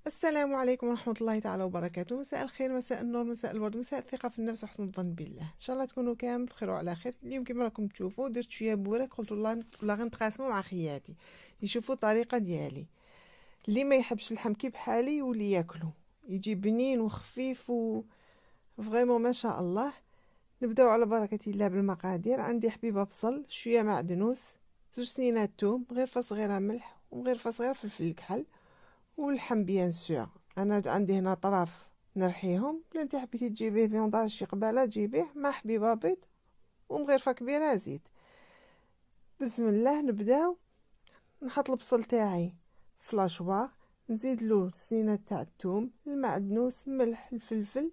السلام عليكم ورحمة الله تعالى وبركاته. مساء الخير، مساء النور، مساء الورد، مساء الثقة في النفس وحسن الظن بالله. ان شاء الله تكونوا كامل بخير وعلى خير. اليوم كما راكم تشوفوا درت شويه بوراك، قلت والله غنتقاسموا مع خياتي يشوفوا الطريقة ديالي. اللي ما يحبش اللحم كي بحالي يولي ياكلو، يجي بنين وخفيف فريمون ما شاء الله. نبداو على بركة الله بالمقادير. عندي حبيبة بصل، شويه معدنوس، 2 سنينات توم، غرفة صغيرة ملح، وغرفة صغيرة فلفل الكحل، واللحم بيان سور. انا عندي هنا طراف نرحيهم، بلا انت حبيتي تجيبيه فيونداج شي قباله جيبيه مع حبيبه بيض ومغرفه كبيره زيت. بسم الله نبداو. نحط البصل تاعي فلاشوار، نزيد له سنينه تاع الثوم، المعدنوس، ملح، الفلفل،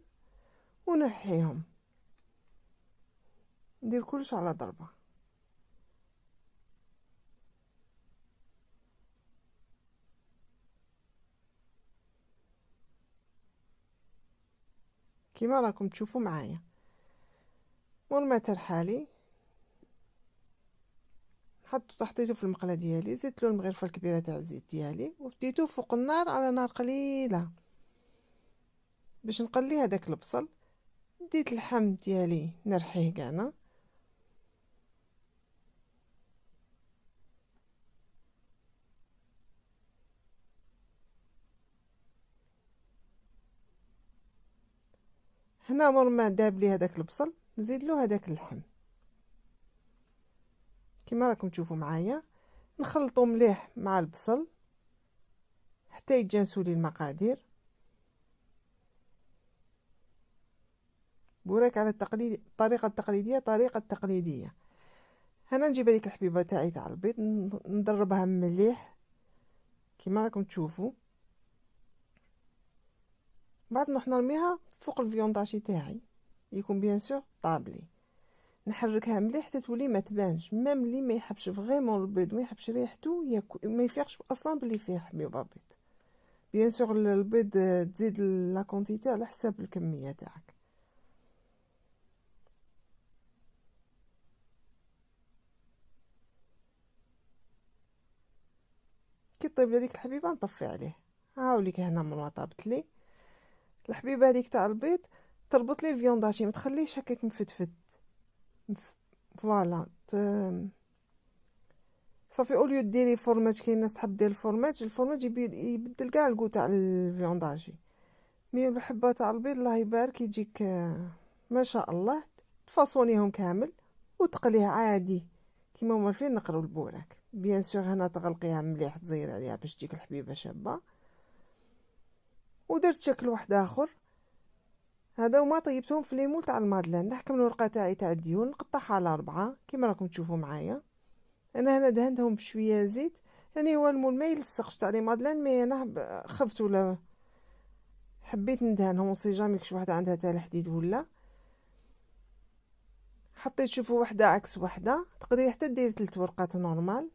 ونرحيهم. ندير كلش على ضربه. كيما راكم تشوفوا معايا. مور ما ترحالي حطيته في المقله ديالي، زدت له المغرفه الكبيره تاع الزيت ديالي، وبديتو فوق النار على نار قليله باش نقلي هذاك البصل. ديت اللحم ديالي نرحيه كاع. هنا مور ما داب لي هذاك البصل نزيد له هذاك اللحم كما راكم تشوفوا معايا. نخلطو مليح مع البصل حتى يتجانسوا لي المقادير. بوراك على الطريقه التقليديه، طريقه تقليديه. هنا نجيب هذيك الحبيبه تاعي تاع البيض، نضربها مليح كما راكم تشوفوا. بعد نروح نرميها فوق الفيونداشي تاعي، يكون بيان سور طابلي. نحركها مليح حتى تولي ما تبانش. ميم اللي ما يحبش فريمون البيض، ما يحبش ريحته، ما يفيقش اصلا بلي فيه حبيبه بيض. بيان سور البيض تزيد لا كونتيتي على حساب الكميه تاعك. كي طيب هذيك الحبيبه نطفي عليه. هاوليك هنا من طابت لي الحبيبه هذيك تاع البيض. تربط لي الفيونداشي، ما تخليش هكاك مفتفت. فوالا صافي. اوليو ديري فورماج، كاين ناس تحب دير الفورماج يبدل كاع الكو تاع الفيونداجي. مي الحبه تاع البيض الله يبارك يجيك ما شاء الله. تفاصونيهم كامل وتقليه عادي كيما هما فين نقروا البوراك. بيان سور هنا تغلقيها مليح، تزير عليها باش تجيك الحبيبه شابه. ودرت شكل واحد اخر. هذا وما طيبتهم في ليمول تاع المادلين. نحكم الورقه تاعي تاع الديون، نقطعها على 4 كيما راكم تشوفوا معايا. انا هنا دهنتهم بشويه زيت، يعني هو المول ما يلصقش تاع لي مادلين، مي انا خفت ولا حبيت ندهنهم سي جامي كش وحده عندها تاع الحديد ولا. حطيت شوفوا وحده عكس وحده، تقدري حتى ديري 3 ورقات نورمال.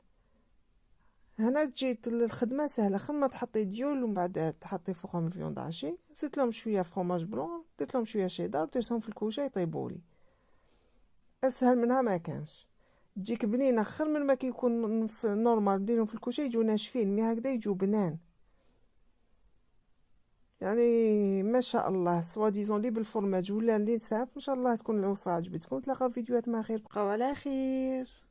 هنا جيت الخدمه سهله. خما تحطي ديول ومن بعد تحطي فوقهم الفيونداشي. زدت لهم شويه فرomاج بلون، درت لهم شويه شيدار، درتهم في الكوشه يطيبوا لي. اسهل منها ما كانش. تجيك بنينه خير من ما كيكون في نورمال ديرهم في الكوشه يجوا ناشفين، مي هكذا يجوا بنان. يعني ما شاء الله، سوا ديزون لي بالفورماج ولا اللي ساب. ان شاء الله تكون الوصفه عجبتكم. تلاقاو فيديوهات ما خير، بقاو على خير.